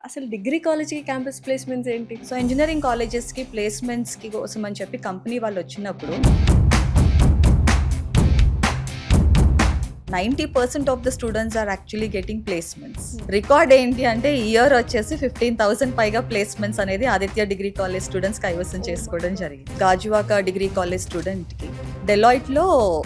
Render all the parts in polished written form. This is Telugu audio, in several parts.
అసలు డిగ్రీ కాలేజ్‌కి క్యాంపస్ ప్లేస్‌మెంట్స్ ఏంటి? సో ఇంజినీరింగ్ కాలేజెస్‌కి ప్లేస్‌మెంట్స్‌కి కోసం అని చెప్పి కంపెనీ వాళ్ళొచ్చినప్పుడు 90% of the students are actually getting placements. Record ఏంటి అంటే ఈ ఇయర్ వచ్చేసి 15,000 పైగా ప్లేస్‌మెంట్స్ అనేది ఆదిత్య డిగ్రీ కాలేజ్ స్టూడెంట్స్ కైవసం చేసుకోవడం జరిగింది. గాజువాక డిగ్రీ కాలేజ్ స్టూడెంట్‌కి డెలాయిట్‌లో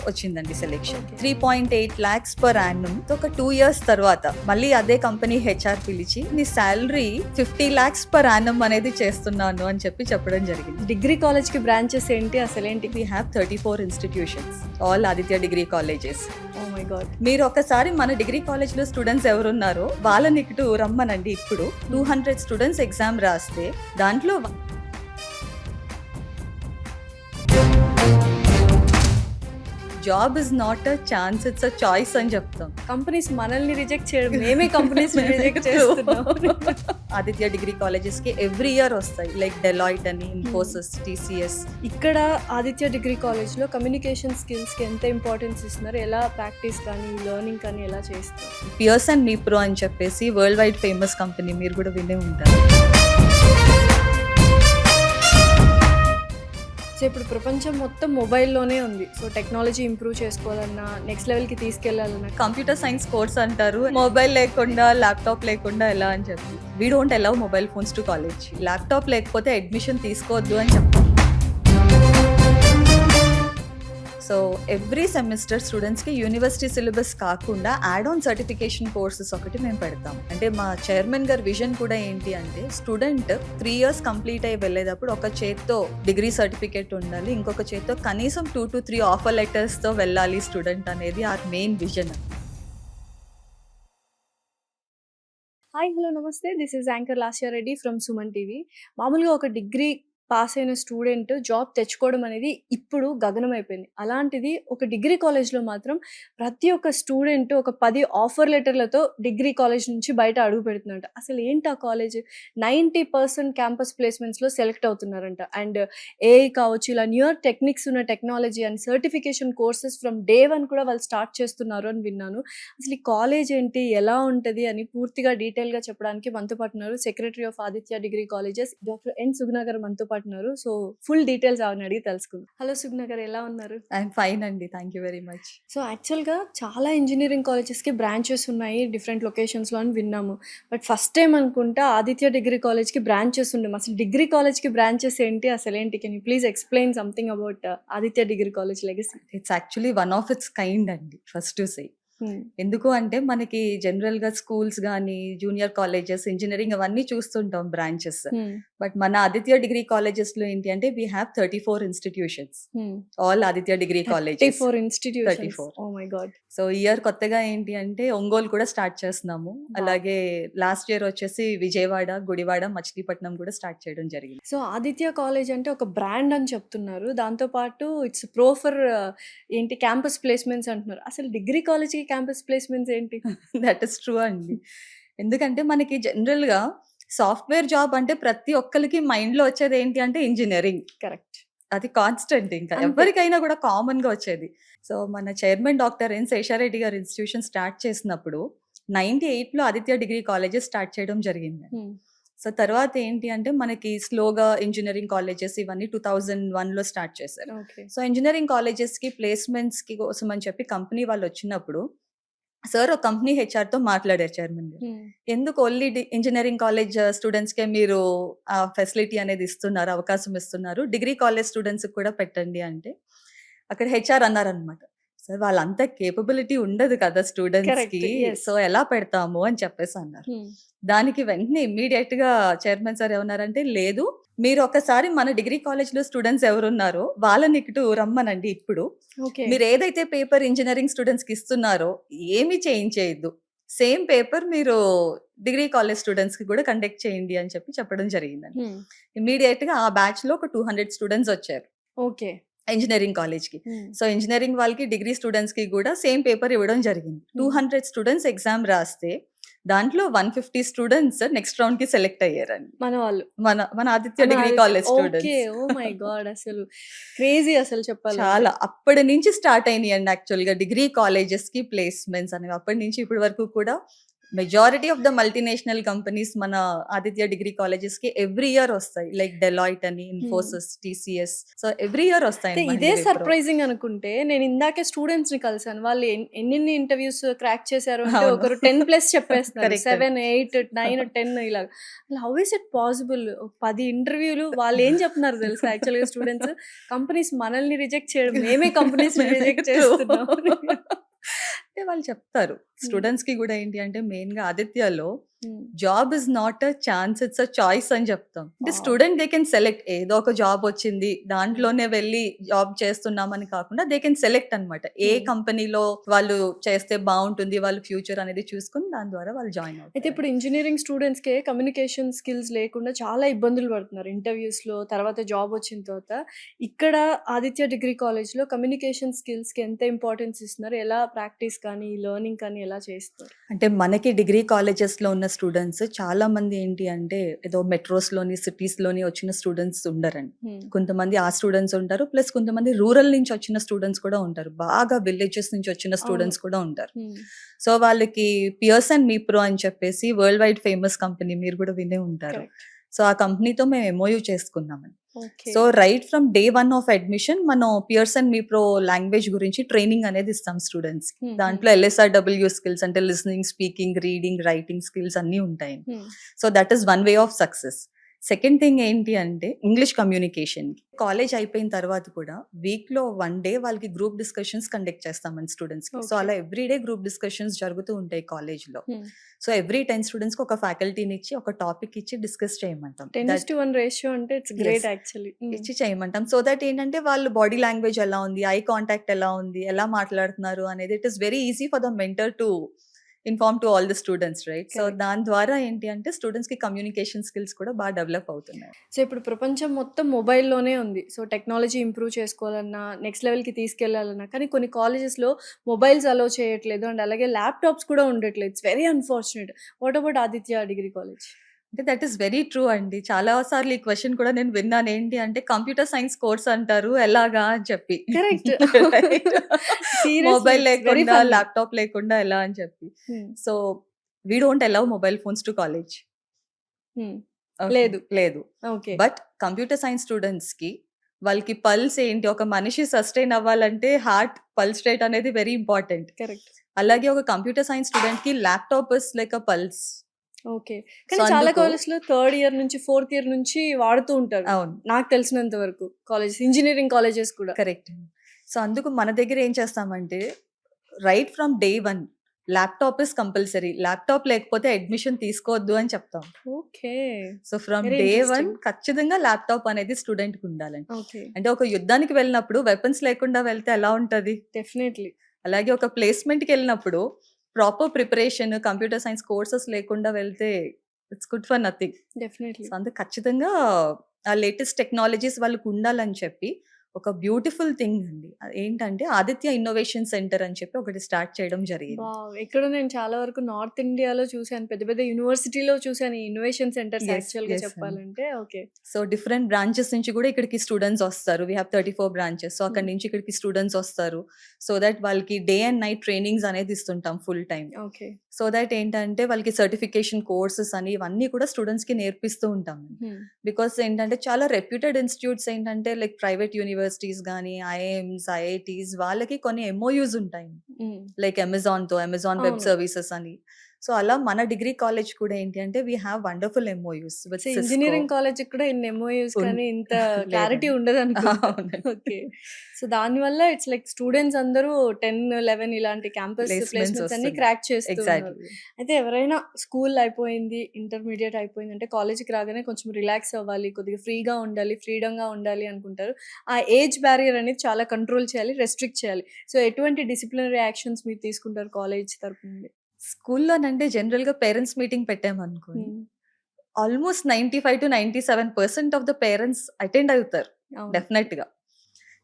వచ్చిందండి సెలెక్షన్. 3.8 lakhs per annuum. ఒక 2 years తర్వాత మళ్ళీ అదే కంపెనీ హెచ్ఆర్ పిలిచి నీ సాలరీ 50 lakhs పర్ యాన్యుమ్ అనేది చేస్తున్నాను అని చెప్పడం జరిగింది. డిగ్రీ కాలేజ్‌కి బ్రాంచెస్ ఏంటి? అసలేంటి? We have 34 institutions, all Aditya degree colleges. Oh my God! మీరు ఒకసారి మన డిగ్రీ కాలేజ్ లో స్టూడెంట్స్ ఎవరున్నారో వాళ్ళని ఇటు రమ్మనండి. ఇప్పుడు 200 స్టూడెంట్స్ ఎగ్జామ్ రాస్తే దాంట్లో job is not a chance, it's a choice అని చెప్తాం. కంపెనీస్ మనల్ని రిజెక్ట్ చేయడం, మేమే కంపెనీస్ రిజెక్ట్ చేస్తున్నాం. ఆదిత్య డిగ్రీ కాలేజెస్ కి ఎవ్రీ ఇయర్ వస్తాయి, లైక్ డెలాయిట్ అని, ఇన్ఫోసిస్, టీసీఎస్. ఇక్కడ ఆదిత్య డిగ్రీ కాలేజ్‌లో కమ్యూనికేషన్ స్కిల్స్‌కి ఎంత ఇంపార్టెన్స్ ఇస్తున్నారు? ఎలా ప్రాక్టీస్ కానీ, లెర్నింగ్ కానీ ఎలా చేస్తారు? పియర్సన్ మీప్రో అని చెప్పేసి వరల్డ్ వైడ్ ఫేమస్ కంపెనీ, మీరు కూడా వినే ఉంటారు. సో ఇప్పుడు ప్రపంచం మొత్తం మొబైల్లోనే ఉంది. సో టెక్నాలజీ ఇంప్రూవ్ చేసుకోవాలన్నా, నెక్స్ట్ లెవెల్‌కి తీసుకెళ్లాలన్నా కంప్యూటర్ సైన్స్ కోర్స్ అంటారు. మొబైల్ లేకుండా, ల్యాప్టాప్ లేకుండా ఎలా అని చెప్పి we don't allow mobile phones to college. Laptop లేకపోతే అడ్మిషన్ తీసుకోవద్దు అని చెప్తాం. సో ఎవ్రీ సెమిస్టర్ స్టూడెంట్స్కి యూనివర్సిటీ సిలబస్ కాకుండా యాడ్ ఆన్ సర్టిఫికేషన్ కోర్సెస్ ఒకటి మేము పెడతాం. అంటే మా చైర్మన్ గారి విజన్ కూడా ఏంటి అంటే స్టూడెంట్ 3 years కంప్లీట్ అయ్యి వెళ్ళేటప్పుడు ఒక చేత్తో డిగ్రీ సర్టిఫికేట్ ఉండాలి, ఇంకొక చేత్తో కనీసం 2 to 3 ఆఫర్ లెటర్స్తో వెళ్ళాలి స్టూడెంట్ అనేది our main vision. Hi, hello, నమస్తే. This is anchor Lasya Reddy from Suman TV. మామూలుగా ఒక డిగ్రీ పాస్ అయిన స్టూడెంట్ జాబ్ తెచ్చుకోవడం అనేది ఇప్పుడు గగనమైపోయింది. అలాంటిది ఒక డిగ్రీ కాలేజ్‌లో మాత్రం ప్రతి ఒక్క స్టూడెంట్ ఒక 10 ఆఫర్ లెటర్‌లతో డిగ్రీ కాలేజ్ నుంచి బయట అడుగు పెడుతున్నారంట. అసలు ఏంటి ఆ కాలేజ్? 90% క్యాంపస్ ప్లేస్‌మెంట్స్‌లో సెలెక్ట్ అవుతున్నారంట. అండ్ ఏఐ కావచ్చు, ఇలా న్యూయర్ టెక్నిక్స్ ఉన్న technology and certification courses from day 1 కూడా వాళ్ళు స్టార్ట్ చేస్తున్నారు అని విన్నాను. అసలు ఈ కాలేజ్ ఏంటి, ఎలా ఉంటది అని పూర్తిగా డీటెయిల్‌గా చెప్పడానికి మనతో పాటు ఉన్నారు secretary of Aditya degree colleges doctor N Suguna గారు మనతో పాటు ఉన్నారు. సో ఫుల్ డీటెయిల్స్ ఆవిడని అడిగి తెలుసుకుందాం. హలో సుగుణ గారు, ఎలా ఉన్నారు? ఐఎమ్ ఫైన్ అండి, thank you very much. So యాక్చువల్‌గా చాలా ఇంజినీరింగ్ కాలేజెస్‌కి బ్రాంచెస్ ఉన్నాయి డిఫరెంట్ లొకేషన్స్‌లో అని విన్నాము. బట్ ఫస్ట్ టైం అనుకుంటా ఆదిత్య డిగ్రీ కాలేజ్‌కి బ్రాంచెస్ ఉండవు. అసలు డిగ్రీ కాలేజ్‌కి బ్రాంచెస్ ఏంటి, అసలేంటి? Can you please explain something about Aditya degree college legacy? It's actually one of its kind అండి, ఫస్ట్ టు సే. ఎందుకు అంటే మనకి జనరల్‌గా స్కూల్స్ గానీ, జూనియర్ కాలేజెస్, ఇంజినీరింగ్ అవన్నీ చూస్తుంటాం బ్రాంచెస్. బట్ మన ఆదిత్య డిగ్రీ కాలేజెస్‌లో ఏంటి అంటే we have 34 institutions. All Aditya degree colleges. 34 institutions. 34. Oh my God! So year కొత్తగా ఏంటి అంటే ఒంగోలు కూడా స్టార్ట్ చేస్తున్నాము. అలాగే లాస్ట్ ఇయర్ వచ్చేసి విజయవాడ, గుడివాడ, మచిలీపట్నం కూడా స్టార్ట్ చేయడం జరిగింది. సో ఆదిత్య కాలేజ్ అంటే ఒక బ్రాండ్ అని చెప్తున్నారు. దాంతో పాటు ఇట్స్ ప్రో ఫర్ ఏంటి క్యాంపస్ ప్లేస్‌మెంట్స్ అంటున్నారు. అసలు డిగ్రీ కాలేజ్‌కి క్యాంపస్ ప్లేస్‌మెంట్స్ ఏంటి? దట్ ఇస్ ట్రూ అండి. ఎందుకంటే మనకి జనరల్‌గా సాఫ్ట్‌వేర్ జాబ్ అంటే ప్రతి ఒక్కళ్ళకి మైండ్‌లో వచ్చేది ఏంటి అంటే ఇంజినీరింగ్. కరెక్ట్. అది కాన్స్టెంట్, ఇంకా అంతే. ఎవరికైనా కూడా కామన్‌గా వచ్చేది. సో మన చైర్మన్ డాక్టర్ ఎన్ శేషారెడ్డి గారు ఇన్‌స్టిట్యూషన్ స్టార్ట్ చేసినప్పుడు 98లో ఆదిత్య డిగ్రీ కాలేజెస్ స్టార్ట్ చేయడం జరిగింది. సో తర్వాత ఏంటి అంటే మనకి స్లోగా ఇంజినీరింగ్ కాలేజెస్ ఇవన్నీ 2001లో స్టార్ట్ చేశారు. ఓకే. సో ఇంజినీరింగ్ కాలేజెస్‌కి ప్లేస్‌మెంట్స్‌కి కోసం అని చెప్పి కంపెనీ వాళ్ళు వచ్చినప్పుడు సార్ ఒక కంపెనీ హెచ్ఆర్‌తో మాట్లాడారు చైర్మన్ గారు. ఎందుకు ఓన్లీ ఇంజినీరింగ్ కాలేజ్ స్టూడెంట్స్‌కే మీరు ఆ ఫెసిలిటీ అనేది ఇస్తున్నారు, అవకాశం ఇస్తున్నారు, డిగ్రీ కాలేజ్ స్టూడెంట్స్‌కి కూడా పెట్టండి అంటే అక్కడ హెచ్ఆర్ అన్నారనమాట, సార్ వాళ్ళంతా కేపబిలిటీ ఉండదు కదా స్టూడెంట్స్‌కి, Correct, yes. సో ఎలా పెడతాము అని చెప్పేసి అన్నారు. దానికి వెంటనే ఇమ్మీడియట్‌గా చైర్మన్ సార్ ఏమన్నారంటే, లేదు మీరు ఒకసారి మన డిగ్రీ కాలేజ్‌లో స్టూడెంట్స్ ఎవరున్నారో వాళ్ళని ఇటు రమ్మనండి. ఇప్పుడు ఓకే. మీరు ఏదైతే పేపర్ ఇంజినీరింగ్ స్టూడెంట్స్‌కి ఇస్తున్నారో ఏమీ చేంజ్ చేయొద్దు, సేమ్ పేపర్ మీరు డిగ్రీ కాలేజ్ స్టూడెంట్స్‌కి కూడా కండక్ట్ చేయండి అని చెప్పడం జరిగిందండి. ఇమ్మీడియట్‌గా ఆ బ్యాచ్‌లో ఒక 200 స్టూడెంట్స్ వచ్చారు ఓకే. ఇంజినీరింగ్ కాలేజ్‌కి. సో ఇంజినీరింగ్ వాళ్ళకి, డిగ్రీ స్టూడెంట్స్‌కి కూడా సేమ్ పేపర్ ఇవ్వడం జరిగింది. 200 స్టూడెంట్స్ ఎగ్జామ్ రాస్తే దాంట్లో 150 స్టూడెంట్స్ నెక్స్ట్ రౌండ్‌కి సెలెక్ట్ అయ్యారండి. మన వాళ్ళు. మన Aditya degree college okay. Students. Oh my God! అసలు క్రేజీ అసలు చెప్పాలంటే. చాలా అప్పటి నుంచి స్టార్ట్ అయినాయండి యాక్చువల్‌గా డిగ్రీ కాలేజెస్‌కి ప్లేస్‌మెంట్స్ అనేవి. అప్పటి నుంచి ఇప్పటి వరకు కూడా majority of the multinational companies మన ఆదిత్య డిగ్రీ కాలేజెస్ కి ఎవ్రీ ఇయర్ వస్తాయి, లైక్ డెలాయిట్ అని, Infosys, TCS. So every year వస్తాయి. అయితే ఇదే సర్ప్రైజింగ్ అనుకుంటే నేను ఇందాకే స్టూడెంట్స్ ని కలిసాను. వాళ్ళు ఎన్ని ఇంటర్వ్యూస్ క్రాక్ చేశారు అంటే అవును. ఒకరు 10 ప్లస్ చెప్పేస్తున్నారు. Correct. 7, 8, 9, 10 ఇలాగా. How is it possible? 10 ఇంటర్వ్యూలు వాళ్ళు ఏం చెప్తున్నారు తెలుసా? యాక్చువల్గా స్టూడెంట్స్ కంపెనీస్ మనల్ని రిజెక్ట్ చేయడం, మేమే కంపెనీస్ రిజెక్ట్ చేస్తున్నాం. అంటే వాళ్ళు చెప్తారు స్టూడెంట్స్ కి కూడా ఏంటి అంటే మెయిన్ గా ఆదిత్యలో job is not a chance, it's a choice అని చెప్తాం. అంటే Wow. Student they can select, ఏదో ఒక జాబ్ వచ్చింది దాంట్లోనే వెళ్ళి జాబ్ చేస్తున్నామని కాకుండా దే కెన్ సెలెక్ట్ అనమాట ఏ కంపెనీలో వాళ్ళు చేస్తే బాగుంటుంది, వాళ్ళ ఫ్యూచర్ అనేది చూసుకుని దాని ద్వారా వాళ్ళు జాయిన్ అయితే అవుతారు. ఇప్పుడు ఇంజనీరింగ్ స్టూడెంట్స్ కి కమ్యూనికేషన్ స్కిల్స్ లేకుండా చాలా ఇబ్బందులు పడుతున్నారు ఇంటర్వ్యూస్ లో, తర్వాత జాబ్ వచ్చిన తర్వాత. ఇక్కడ ఆదిత్య డిగ్రీ కాలేజ్ లో కమ్యూనికేషన్ స్కిల్స్ కి ఎంత ఇంపార్టెన్స్ ఇస్తున్నారు? ఎలా ప్రాక్టీస్ కానీ లెర్నింగ్ కానీ ఎలా చేస్తారు? అంటే మనకి డిగ్రీ కాలేజెస్ లో ఉన్న స్టూడెంట్స్ చాలా మంది ఏంటి అంటే ఏదో మెట్రోస్ లోని సిటీస్ లోని వచ్చిన స్టూడెంట్స్ ఉండరండి. కొంతమంది ఆ స్టూడెంట్స్ ఉంటారు, ప్లస్ కొంతమంది రూరల్ నుంచి వచ్చిన స్టూడెంట్స్ కూడా ఉంటారు, బాగా విలేజెస్ నుంచి వచ్చిన స్టూడెంట్స్ కూడా ఉంటారు. సో వాళ్ళకి పియర్సన్ మీప్రో అని చెప్పేసి వరల్డ్ వైడ్ ఫేమస్ కంపెనీ, మీరు కూడా వినే ఉంటారు. సో ఆ కంపెనీతో మేము ఎంఓయూ చేసుకున్నామని. So right from day 1 of admission మనం పియర్సన్ మీప్రో లాంగ్వేజ్ గురించి ట్రైనింగ్ అనేది ఇస్తాం స్టూడెంట్స్ కి. దాంట్లో LSRW స్కిల్స్ అంటే listening, speaking, reading, writing skills అన్ని ఉంటాయి. So that is one way of success. Second thing ఏంటి అంటే ఇంగ్లీష్ కమ్యూనికేషన్. కాలేజ్ అయిపోయిన తర్వాత కూడా వీక్ లో 1 డే వాళ్ళకి గ్రూప్ డిస్కషన్స్ కండక్ట్ చేస్తామని స్టూడెంట్స్ కి. సో అలా ఎవ్రీ డే గ్రూప్ డిస్కషన్స్ జరుగుతూ ఉంటాయి కాలేజ్ లో. సో ఎవ్రీ 10 స్టూడెంట్స్ కి ఒక ఫ్యాకల్టీని ఇచ్చి ఒక టాపిక్ ఇచ్చి డిస్కస్ చేయమంటాం. 10:1 రేషియో అంటే ఇట్స్ గ్రేట్ యాక్చువల్లీ. ఇచ్చి చేయమంటాం. సో దట్ ఏంటంటే వాళ్ళు బాడీ లాంగ్వేజ్ ఎలా ఉంది, ఐ కాంటాక్ట్ ఎలా ఉంది, ఎలా మాట్లాడుతున్నారు అనేది it is very easy for the mentor to inform to all the students, right? So దాని ద్వారా ఏంటి అంటే స్టూడెంట్స్ కి కమ్యూనికేషన్ స్కిల్స్ కూడా బాగా డెవలప్ అవుతున్నాయి. సో ఇప్పుడు ప్రపంచం మొత్తం మొబైల్లోనే ఉంది. సో టెక్నాలజీ ఇంప్రూవ్ చేసుకోవాలన్నా, నెక్స్ట్ లెవెల్కి తీసుకెళ్లాలన్నా, కానీ కొన్ని కాలేజెస్లో మొబైల్స్ అలో చేయట్లేదు అండ్ అలాగే ల్యాప్టాప్స్ కూడా ఉండట్లేదు. It's very unfortunate. What about Aditya degree college? అంటే దట్ ఈస్ వెరీ ట్రూ అండి. చాలా సార్లు ఈ క్వశ్చన్ కూడా నేను విన్నాను, ఏంటి అంటే కంప్యూటర్ సైన్స్ కోర్స్ అంటారు ఎలాగా అని చెప్పి. కరెక్ట్. మొబైల్ లేకుండా, ల్యాప్టాప్ లేకుండా ఎలా అని చెప్పి. So we don't allow mobile phones to college. లేదు. Okay. But computer science students కి వాళ్ళకి పల్స్ ఏంటి, ఒక మనిషి సస్టైన్ అవ్వాలంటే హార్ట్ పల్స్ రేట్ అనేది వెరీ ఇంపార్టెంట్. కరెక్ట్. అలాగే ఒక కంప్యూటర్ సైన్స్ స్టూడెంట్ కి laptop is like a pulse. Okay. కానీ చాలా కాలేజ్లో 3rd ఇయర్ నుంచి 4th ఇయర్ నుంచి వాడుతూ ఉంటారు. అవును, నాకు తెలిసినంత వరకు కాలేజెస్, ఇంజనీరింగ్ కాలేజెస్ కూడా. కరెక్ట్. సో అందుకు మన దగ్గర ఏం చేస్తామంటే right from day 1 laptop is compulsory. Laptop లేకపోతే అడ్మిషన్ తీసుకోవద్దు అని చెప్తాం. Okay. So from Very day 1 interesting. ఖచ్చితంగా ల్యాప్టాప్ అనేది స్టూడెంట్ కి ఉండాలండి. ఓకే. అంటే ఒక యుద్ధానికి వెళ్ళినప్పుడు వెపన్స్ లేకుండా వెళ్తే ఎలా ఉంటది? డెఫినెట్లీ. అలాగే ఒక ప్లేస్మెంట్ కి వెళ్ళినప్పుడు proper preparation, computer science courses లేకుండా వెళ్తే it's good for nothing. Definitely. So అందుకు ఖచ్చితంగా ఆ లేటెస్ట్ టెక్నాలజీస్ వాళ్ళకు ఉండాలని చెప్పి ఒక బ్యూటిఫుల్ థింగ్ అండి. ఏంటంటే ఆదిత్య ఇన్నోవేషన్ సెంటర్ అని చెప్పి ఒకటి స్టార్ట్ చేయడం జరిగింది. వావ్! ఎక్కడో నేను చాలా వరకు నార్త్ ఇండియాలో చూసాను. పెద్ద పెద్ద యూనివర్సిటీలో చూసాను ఈ ఇన్నోవేషన్ సెంటర్స్ Yes, యాక్చువల్‌గా yes, చెప్పాలంటే. ఓకే. సో డిఫరెంట్ బ్రాంచెస్ నుంచి కూడా ఇక్కడికి స్టూడెంట్స్ వస్తారు. We have 34 branches. సో అక్కడి నుంచి ఇక్కడికి స్టూడెంట్స్ వస్తారు. సో దట్ వాళ్ళకి డే అండ్ నైట్ ట్రైనింగ్స్ అనేది ఇస్తుంటాం full time. Okay. So that ఏంటంటే వాళ్ళకి సర్టిఫికేషన్ కోర్సెస్ అని ఇవన్నీ కూడా స్టూడెంట్స్ కి నేర్పిస్తూ ఉంటాం. బికాస్ ఏంటంటే చాలా రెప్యూటెడ్ ఇన్స్టిట్యూట్స్ ఏంటంటే లైక్ ప్రైవేట్ యూనివర్సిటీస్ కానీ, ఐఐఎమ్స్, ఐఐటీస్ వాళ్ళకి కొన్ని ఎంఓయూస్ ఉంటాయి, లైక్ అమెజాన్ వెబ్ అవును. సర్వీసెస్ అని. సో అలా మన డిగ్రీ కాలేజ్ కూడా ఏంటి అంటే we have wonderful MoUs with so engineering college కూడా ఇన్ని ఎంఓయూస్ కానీ ఇంత క్లారిటీ ఉండదు అనుకుంటా. ఓకే. సో దానివల్ల ఇట్స్ లైక్ స్టూడెంట్స్ అందరూ 10, 11 ఇలాంటి క్యాంపస్ ప్లేస్మెంట్స్ అన్ని క్రాక్ చేస్తున్నారు. అయితే ఎవరైనా స్కూల్ అయిపోయింది, ఇంటర్మీడియట్ అయిపోయింది అంటే కాలేజ్కి రాగానే కొంచెం రిలాక్స్ అవ్వాలి, కొద్దిగా ఫ్రీగా ఉండాలి, ఫ్రీడంగా ఉండాలి అనుకుంటారు. ఆ ఏజ్ బ్యారియర్ అనేది చాలా కంట్రోల్ చేయాలి, రెస్ట్రిక్ట్ చేయాలి. సో ఎటువంటి డిసిప్లినరీ యాక్షన్స్ మీరు తీసుకుంటారు కాలేజ్ తరపు నుండి? స్కూల్లోనంటే జనరల్ గా పేరెంట్స్ మీటింగ్ పెట్టామనుకోండి, almost 95 to 97% of the parents attend అవుతారు డెఫినెట్ గా.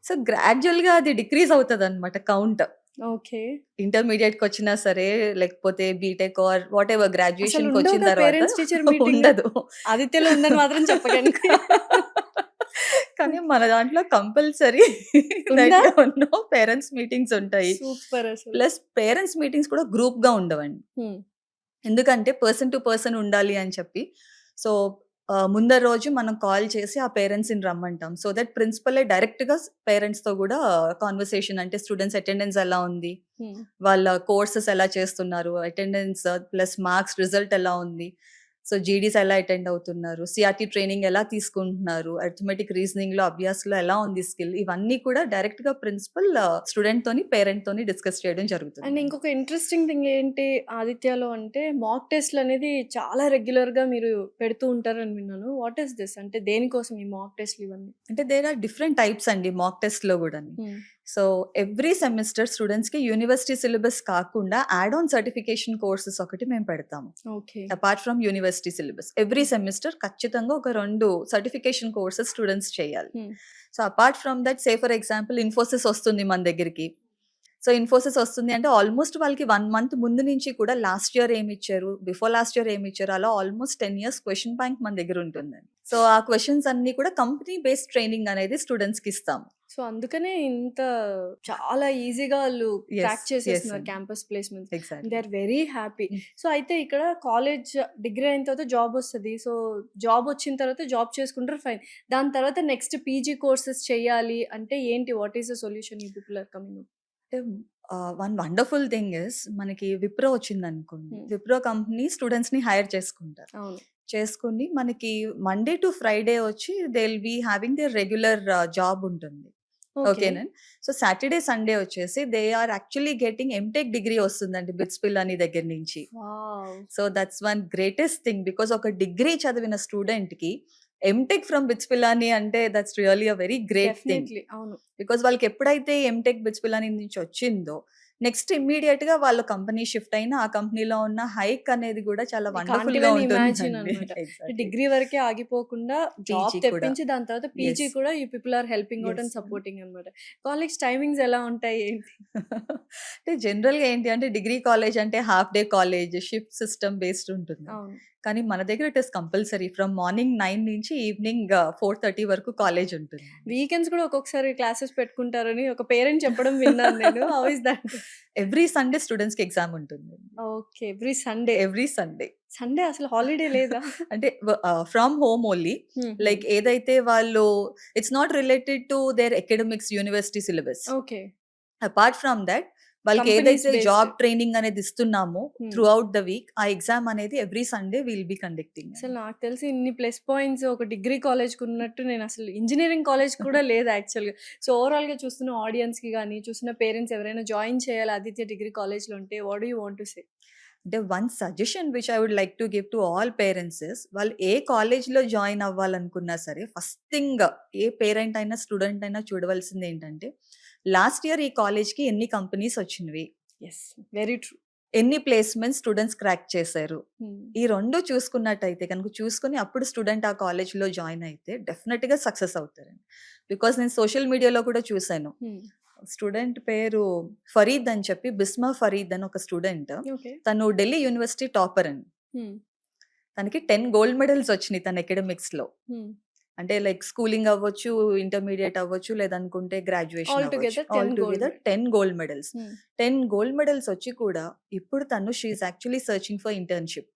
సో గ్రాడ్యువల్ గా అది డిక్రీజ్ అవుతుంది అనమాట కౌంట్. ఓకే. ఇంటర్మీడియట్ కి వచ్చినా సరే, లేకపోతే BTech or whatever graduation కి వచ్చిన పేరెంట్స్ టీచర్ తర్వాత మీటింగ్ ఉండదు. ఆదిత్యలో ఉందని మాత్రం చెప్పకండి. కానీ మన దాంట్లో కంపల్సరీ ఉందా? పేరెంట్స్ మీటింగ్స్ ఉంటాయి. సూపర్ అసలు. ప్లస్ పేరెంట్స్ మీటింగ్స్ కూడా గ్రూప్ గా ఉండవండి. ఎందుకంటే పర్సన్ టు పర్సన్ ఉండాలి అని చెప్పి. సో, ముందర రోజు మనం కాల్ చేసి ఆ పేరెంట్స్‌ని రమ్మంటాం. సో దట్ ప్రిన్సిపలే డైరెక్ట్‌గా పేరెంట్స్‌తో గూడా కాన్వర్సేషన్ అంటే స్టూడెంట్స్ అటెండెన్స్ ఎలా ఉంది? హ్మ్. వాళ్ళ కోర్సెస్ ఎలా చేస్తున్నారు? అటెండెన్స్ ప్లస్ మార్క్స్ రిజల్ట్ ఎలా ఉంది? సో, జీడీస్ ఎలా అటెండ్ అవుతున్నారు? సీఆర్‌టీ ట్రైనింగ్ ఎలా తీసుకుంటున్నారు? అరిథమెటిక్, రీజనింగ్‌లో, అభ్యాస్‌లో ఎలా ఉంది స్కిల్? ఇవన్నీ కూడా డైరెక్ట్‌గా ప్రిన్సిపల్ స్టూడెంట్‌తోని, పేరెంట్‌తోని డిస్కస్ చేయడం అండ్ జరుగుతుందండి. ఇంకొక ఇంట్రెస్టింగ్ థింగ్ ఏంటి ఆదిత్యలో అంటే మాక్ టెస్ట్‌లనేది చాలా రెగ్యులర్‌గా మీరు పెడుతూ ఉంటారని విన్నాను. What is this? అంటే దేనికోసం ఈ మాక్ టెస్ట్‌లు ఇవన్నీ? అంటే దేర్ ఆర్ డిఫరెంట్ టైప్స్ అండి మాక్ టెస్ట్‌లో గూడాని. హ్మ్. సో, ఎవ్రీ సెమిస్టర్ స్టూడెంట్స్‌కి యూనివర్సిటీ సిలబస్ కాకుండా యాడ్ ఆన్ సర్టిఫికేషన్ కోర్సెస్ ఒకటి మేము పెడతాము. Okay. Apart from university syllabus. Every semester ఖచ్చితంగా ఒక 2 సర్టిఫికేషన్ కోర్సెస్ స్టూడెంట్స్ చేయాలి. హ్మ్. So, apart from that say for example Infosys వస్తుంది మన దగ్గరికి. సో, ఇన్ఫోసిస్ వస్తుంది అంటే ఆల్మోస్ట్ వాళ్ళకి 1 మంత్ ముందు నుంచి కూడా లాస్ట్ ఇయర్ ఏమిచ్చారు, బిఫోర్ లాస్ట్ ఇయర్ ఏమిచ్చారు అలా ఆల్మోస్ట్ 10 ఇయర్స్ క్వెషన్ బ్యాంక్ మన దగ్గర ఉంటుందండి. సో, ఆ క్వెషన్స్ అన్నీ కూడా కంపెనీ బేస్డ్ ట్రైనింగ్ అనేది స్టూడెంట్స్‌కి ఇస్తాము. సో, అందుకనే ఇంత చాలా ఈజీగా ఆళ్ళు యెస్. క్రాక్ యెస్ చేసేస్తున్నారు అండి. Campus placements. They exactly. Are very happy. Hmm. So, అయితే ఇక్కడ కాలేజ్ డిగ్రీ అయిన తర్వాత జాబొస్తది. సో, జాబొచ్చిన తర్వాత జాబ్ చేసుకుంటారు ఫైన్. దాని తర్వాత నెక్స్ట్ పీజీ కోర్సెస్ చేయాలి అంటే ఏంటి? What is the solution you people are coming up? అంటే వన్ వండర్‌ఫుల్ థింగ్ ఈస్ మనకి విప్రో వచ్చిందనుకోండి. హ్మ్. విప్రో కంపెనీ స్టూడెంట్స్‌ని హైర్ చేసుకుంటారు. అవును. చేసుకొని మనకి మండే టు ఫ్రైడే వచ్చి they will be having their regular job ఉంటుంది. ఓకే. ఓకేనా. సో, సాటర్‌డే, సండే వచ్చేసి they are actually getting MTech degree వస్తుందండి బిట్స్ పిల్లని దగ్గర నుంచి. Wow! So, that's one greatest thing because ఒక డిగ్రీ చదివిన స్టూడెంట్‌కి ఎంటెక్ ఫ్రమ్ బిట్స్ పిల్లాని అంటే that's really a very great thing. Definitely. అవును. బికాజ్ వాళ్ళకెప్పుడైతే ఎంటెక్ బిట్స్ పిల్లని నుంచి వచ్చిందో, నెక్స్ట్ ఇమ్మీడియేట్‌గా వాళ్ళు కంపెనీ షిఫ్ట్ అయిన ఆ కంపెనీలో ఉన్న హైక్ అనేది గూడా చాలా ఐ కాంట్ వండర్‌ఫుల్‌గా ఈవెన్ ఇమాజిన్ ఉంటుందండి. అనమాట. ఎగ్జాక్ట్‌లీ. డిగ్రీ వరకే ఆగిపోకుండా జాబ్ పీజీ కూడా. తెప్పించి దాని తర్వాత పీజీ యెస్. కూడా you people are helping out yes. And supporting అనమాట. కాలేజ్ టైమింగ్స్ ఎలా ఉంటాయి? ఏంటి? అంటే జనరల్‌గా ఏంటి అంటే డిగ్రీ కాలేజ్ అంటే half day college, shift system based ఉంటుంది. అవును. కానీ మన దగ్గర it is compulsory from morning 9 నుంచి ఈవినింగ్ 4:30 వరకు కాలేజ్ ఉంటుంది. వీకెండ్స్ కూడా ఒక్కొక్కసారి క్లాసెస్ పెట్టుకుంటారని ఒక పేరెంట్ చెప్పడం విన్నాను నేను. How is that? Every Sunday స్టూడెంట్స్‌కి ఎగ్జామ్ ఉంటుంది. Okay. Every Sunday. Every Sunday. Sunday అసలు హాలిడే లేదా? అంటే ఫ్రమ్ హోమ్ ఓన్లీ. హుహు. లైక్ ఏదైతే వాళ్ళు it's not related to their academics university syllabus. Okay. Apart from that వాళ్ళకి కంపెనీస్ ఏదైతే బేస్డ్. జాబ్ ట్రైనింగ్ అనేది ఇస్తున్నామో హ్మ్. త్రూ ఔట్ ద వీక్ ఆ ఎగ్జామ్ అనేది every Sunday will be conducting. అసలు నాకు తెలిసి ఇన్ని ప్లస్ పాయింట్స్ ఒక డిగ్రీ కాలేజ్‌కి ఉన్నట్టు నేను అసలు ఇంజినీరింగ్ కాలేజ్ కూడా లేదు యాక్చువల్‌గా. సో, ఓవరాల్‌గా చూస్తున్న ఆడియన్స్‌కి గాని, చూస్తున్న పేరెంట్స్ ఎవరైనా జాయిన్ చేయాలి ఆదిత్య డిగ్రీ కాలేజ్‌లో ఉంటే what do you want to say? అంటే one suggestion which I would like to give to all parents is వాళ్ళు ఏ కాలేజ్‌లో జాయిన్ అవ్వాలనుకున్నా సరే ఫస్ట్ థింగ్ ఏ పేరెంట్ అయినా, స్టూడెంట్ అయినా చూడవలసింది ఏంటంటే లాస్ట్ ఇయర్ ఈ కాలేజ్‌కి ఎన్ని కంపెనీస్ వచ్చినవి? యెస్. Very true. ఎన్ని ప్లేస్‌మెంట్స్ స్టూడెంట్స్ క్రాక్ చేశారు? హ్మ్. ఈ 2 చూసుకున్నట్టయితే గనుక చూసుకొని అప్పుడు స్టూడెంట్ ఆ కాలేజ్‌లో జాయిన్ అయితే డెఫినిట్‌గా సక్సెస్ అవుతారండి. బికాజ్ నేను సోషల్ మీడియాలో కూడా చూసాను. హ్మ్. స్టూడెంట్ పేరు ఫరీద్ అని చెప్పి బిస్మా ఫరీద్ అని ఒక స్టూడెంట్. ఓకే. తను ఢిల్లీ యూనివర్సిటీ టాపర్ అండి. హ్మ్. తనకి 10 గోల్డ్ మెడల్స్ వచ్చినియి తన అకాడమిక్స్‌లో. హ్మ్. అంటే లైక్ స్కూలింగ్ అవ్వచ్చు, ఇంటర్మీడియేట్ అవ్వచ్చు, లేదనుకుంటే గ్రాడ్యుయేషన్ ఆల్ అవ్వచ్చు. Together all 10 gold together medal. 10 gold medals. Hmm. 10 gold medals వచ్చి కూడా ఇప్పుడు తను she is actually searching for internship.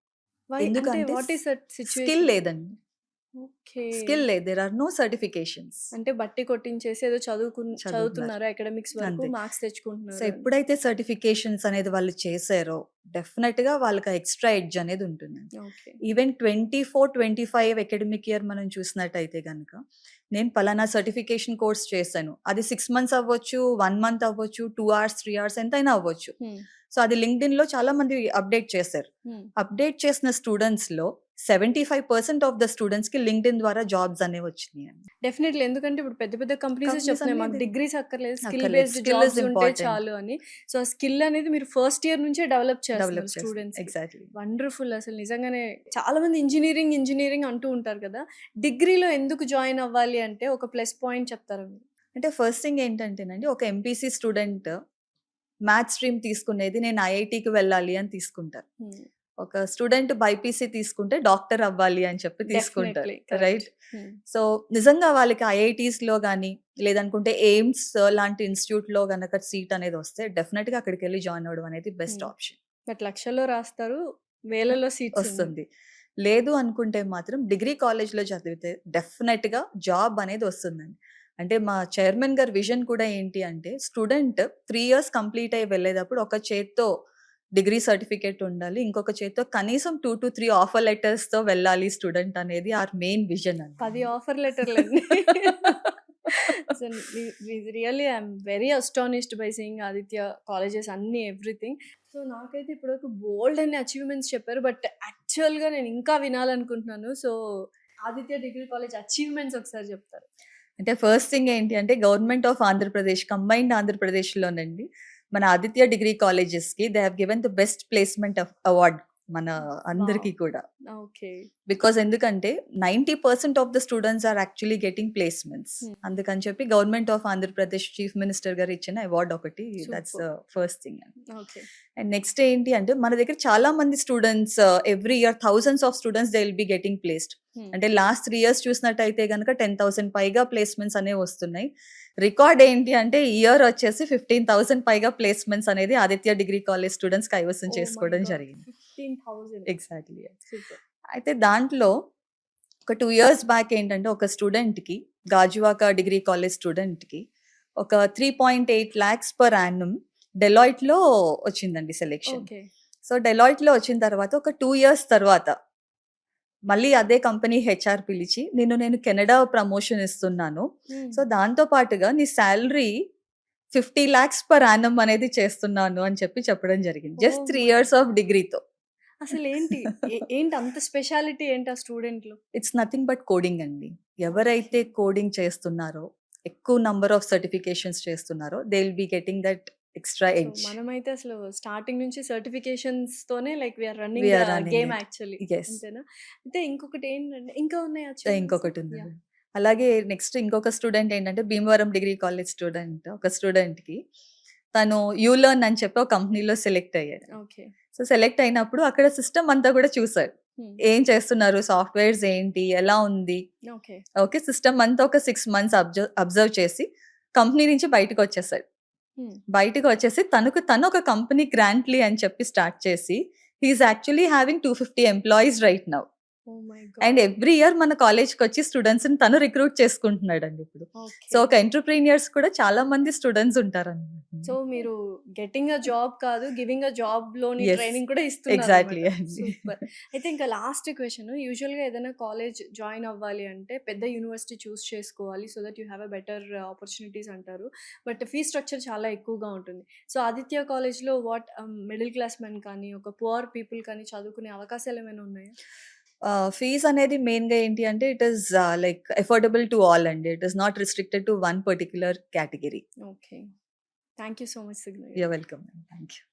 Why అంటే ఎందుకంటే what is that skill situation? లేదండి. ఓకే. స్కిల్ లేదు. There are no certifications. అంటే బట్టి కొట్టించేసి ఏదో చదువుతున్నారు. చదువుతున్నారు అకాడమిక్స్ వరకు అంతే. మార్క్స్ సో, తెచ్చుకుంటున్నారు అని. ఎప్పుడైతే సర్టిఫికేషన్స్ అనేది వాళ్ళు చేసారో డెఫినిట్‌గా వాళ్ళకి ఆ ఎక్స్‌ట్రా ఎడ్జ్ అనేది ఉంటుందండి. ఓకే. ఈవెన్ 24, 25 అకాడమిక్ ఇయర్ మనం చూసినట్టయితే గనక, నేను పలానా సర్టిఫికేషన్ కోర్స్ చేశాను. అది 6 మంత్స్ అవ్వచ్చు, 1 మంత్ అవ్వచ్చు, 2 అవర్స్, 3 అవర్స్ ఎంతైనా అవ్వచ్చు. హ్మ్. సో, అది లింక్డ్ఇన్‌లో చాలా మంది అప్డేట్ చేశారు. హ్మ్. అప్డేట్ చేసిన స్టూడెంట్స్‌లో 75% ఆఫ్ ద స్టూడెంట్స్‌కి లింక్డ్ఇన్ ద్వారా జాబ్స్ అనేవి వచ్చినాయండి. డెఫినైట్‌లీ. ఎందుకంటే ఇప్పుడు పెద్ద పెద్ద కంపెనీసే కంపెనీస్ చెప్తున్నాయి. మాకు అనేది డిగ్రీస్ అక్కర్లేదు. స్కిల్ అక్కర్లేదు. బేస్డ్ స్కిల్ ఇస్ జాబ్స్ ఉంటే ఇంపార్టెంట్. చాలు అని. సో, ఆ స్కిల్ అనేది మీరు ఫస్ట్ ఇయర్ నుంచే డెవలప్ చేస్తున్నారు డెవలప్ చేస్తాం. స్టూడెంట్స్‌కి. ఎగ్జాక్ట్‌లీ. వండర్‌ఫుల్ అసలు నిజంగానే చాలా మంది ఇంజినీరింగ్, ఇంజినీరింగ్ అంటూ ఉంటారు కదా! డిగ్రీలో ఎందుకు జాయిన్ అవ్వాలి అంటే ఒక ప్లస్ పాయింట్ చెప్తారా మీరు? అంటే ఫస్ట్ థింగ్ ఏంటంటేనండి, ఒక ఎంపీసీ స్టూడెంట్ మ్యాథ్స్ స్ట్రీమ్ తీసుకునేది నేను ఐఐటీకి వెళ్ళాలి అని తీసుకుంటారు. హ్మ్. ఒక స్టూడెంట్ బైపీసీ తీసుకుంటే డాక్టర్ అవ్వాలి అని చెప్పి తీసుకుంటారు. డెఫినైట్‌లీ. కరెక్ట్. రైట్? హ్మ్. సో, నిజంగా వాళ్ళకి ఐఐటీస్‌లో గాని, లేదనుకుంటే ఎయిమ్స్ లాంటి ఇన్‌స్టిట్యూట్‌లో గనక సీట్ అనేది వస్తే డెఫినిట్‌గా అక్కడికెళ్లి జాయిన్ అవ్వడం అనేది బెస్ట్ హ్మ్. ఆప్షన్. బట్ లక్షల్లో రాస్తారు. వేలలో సీట్స్ వస్తుంది. లేదు అనుకుంటే మాత్రం డిగ్రీ కాలేజ్‌లో చదివితే డెఫినెట్‌గా జాబ్ అనేది వస్తుందండి. అంటే మా చైర్మన్ గారి విజన్ కూడా ఏంటి అంటే స్టూడెంట్ 3 ఇయర్స్ కంప్లీట్ అయ్యి వెళ్ళేటప్పుడు ఒక చేత్తో డిగ్రీ సర్టిఫికేట్ ఉండాలి. ఇంకొక చేత్తో కనీసం 2-3 ఆఫర్ లెటర్స్‌తో వెళ్ళాలి స్టూడెంట్ అనేది ఆర్ మెయిన్ విజన్ అండి. 10 ఆఫర్ లెటర్‌లండి. So, really I am very astonished by seeing Aditya colleges అన్నీ ఎవ్రీథింగ్. సో, నాకైతే ఇప్పటివరకు బోల్డ్ అన్ని అచీవ్‌మెంట్స్ చెప్పారు. బట్ యాక్చువల్‌గా నేను ఇంకా వినాలనుకుంటున్నాను. So, Aditya degree college achievements ఒకసారి చెప్తారా? అంటే ఫస్ట్ థింగ్ ఏంటి అంటే గవర్నమెంట్ ఆఫ్ ఆంధ్రప్రదేశ్ కంబైన్డ్ ఆంధ్రప్రదేశ్‌లోనండి మన ఆదిత్య డిగ్రీ కాలేజెస్‌కి they have given the best placement award మన అందరికీ కూడా. ఓకే. బికాజ్ ఎందుకంటే 90% of the students are actually getting placements. అందుకని చెప్పి government of Andhra Pradesh chief minister గారు ఇచ్చిన అవార్డ్ ఒకటి that's first thing. Okay. And next ఏంటి అంటే మన దగ్గర చాలా మంది students every year thousands of students they will be getting placed. అంటే లాస్ట్ 3 ఇయర్స్ చూసినట్టయితే కనుక 10,000 పైగా ప్లేస్మెంట్స్ అనేవి వస్తున్నాయి. రికార్డ్ ఏంటి అంటే ఇయర్ వచ్చేసి 15,000 పైగా ప్లేస్మెంట్స్ అనేది ఆదిత్య డిగ్రీ కాలేజ్ స్టూడెంట్స్ కైవసం చేసుకోవడం జరిగింది. 15,000 ఎగ్జాక్ట్లీ. సూపర్. అయితే దాంట్లో ఒక 2 ఇయర్స్ బ్యాక్ ఏంటంటే ఒక స్టూడెంట్‌కి గాజువాక డిగ్రీ కాలేజ్ స్టూడెంట్‌కి ఒక 3.8 లాక్స్ పర్ యాన్నమ్ డెలాయిట్‌లో వచ్చిందండి సెలెక్షన్. ఓకే. సో, డెలాయిట్‌లో వచ్చిన తర్వాత ఒక 2 ఇయర్స్ తర్వాత మళ్ళీ అదే కంపెనీ హెచ్ఆర్ పిలిచి నేను కెనడా ప్రమోషన్ ఇస్తున్నాను. సో, దాంతో పాటుగా నీ సాలరీ 50 లాక్స్ పర్ యాన్నమ్ అనేది చేస్తున్నాను అని చెప్పడం జరిగింది. జస్ట్ 3 ఇయర్స్ ఆఫ్ డిగ్రీతో. అసలేంటి? ఏంటి అంత స్పెషాలిటీ ఏంటి ఆ స్టూడెంట్‌లో? ఇట్స్ నథింగ్ బట్ కోడింగ్ అండి. ఎవరైతే కోడింగ్ చేస్తున్నారో, ఎక్కువ నంబర్ ఆఫ్ సర్టిఫికేషన్స్ చేస్తున్నారో they will be getting that extra so, edge. మనమైతే అసలు స్టార్టింగ్ నుంచి సర్టిఫికేషన్స్ తోనే like we are running we the are running game it. Actually. Yes. అంతేనా? అయితే ఇంకొకటి ఏంటంటే ఇంకా ఉన్నాయి అచీవ్‌మెంట్స్? ఇంకొకటి ఉందండి. అలాగే నెక్స్ట్ ఇంకొక స్టూడెంట్ ఏంటంటే భీమవరం డిగ్రీ కాలేజ్ స్టూడెంట్ ఒక స్టూడెంట్‌కి తను యూలర్న్ అని చెప్పి ఒక కంపెనీలో సెలెక్ట్ అయ్యాడు. ఓకే. సో, సెలెక్ట్ అయినప్పుడు అక్కడ సిస్టమ్ అంతా కూడా చూసాడు. ఏం చేస్తున్నారు? సాఫ్ట్‌వేర్స్ ఏంటి? ఎలా ఉంది? ఓకే. ఓకే. సిస్టమ్ అంతా ఒక 6 మంత్స్ అబ్జర్వ్ చేసి కంపెనీ నుంచి బయటకొచ్చేసాడు. బయటకొచ్చేసి తను ఒక కంపెనీ గ్రాంట్‌లీ అని చెప్పి స్టార్ట్ చేసి he is actually having 250 employees right now. Oh my and God! Every year మన కాలేజ్‌కొచ్చి స్టూడెంట్స్‌ని తను రిక్రూట్ చేసుకుంటున్నాడండి ఇప్పుడు. సో, ఒక ఎంటర్‌ప్రెన్యూర్స్ కూడా చాలా మంది స్టూడెంట్స్ ఉంటారన్నమాట. సో, మీరు గెట్టింగ్ ఎ జాబ్ కాదు, గివింగ్ ఎ జాబ్‌లోని Yes. ట్రైనింగ్ కూడా ఎగ్జాక్ట్‌లీ ఇస్తున్నారన్నమాట. అండి. సూపర్. అయితే ఇంకా లాస్ట్ క్వెషన్ యూజువల్‌గా ఏదైనా కాలేజ్ జాయిన్ అవ్వాలి అంటే పెద్ద యూనివర్సిటీ చూస్ చేసుకోవాలి. So that you have a better opportunities అంటారు. బట్ ఫీ స్ట్రక్చర్ చాలా ఎక్కువగా ఉంటుంది. సో, ఆదిత్య కాలేజ్‌లో మిడిల్ క్లాస్ మెన్ కానీ, ఒక పువర్ పీపుల్ కానీ చదువుకునే అవకాశాలు ఏమైనా ఉన్నాయా? ఫీజ్ అనేది మెయిన్‌గా ఏంటి అంటే it is like affordable to all అండి. It is not restricted to one particular category. Okay. Thank you so much signal. You're welcome. Thank you.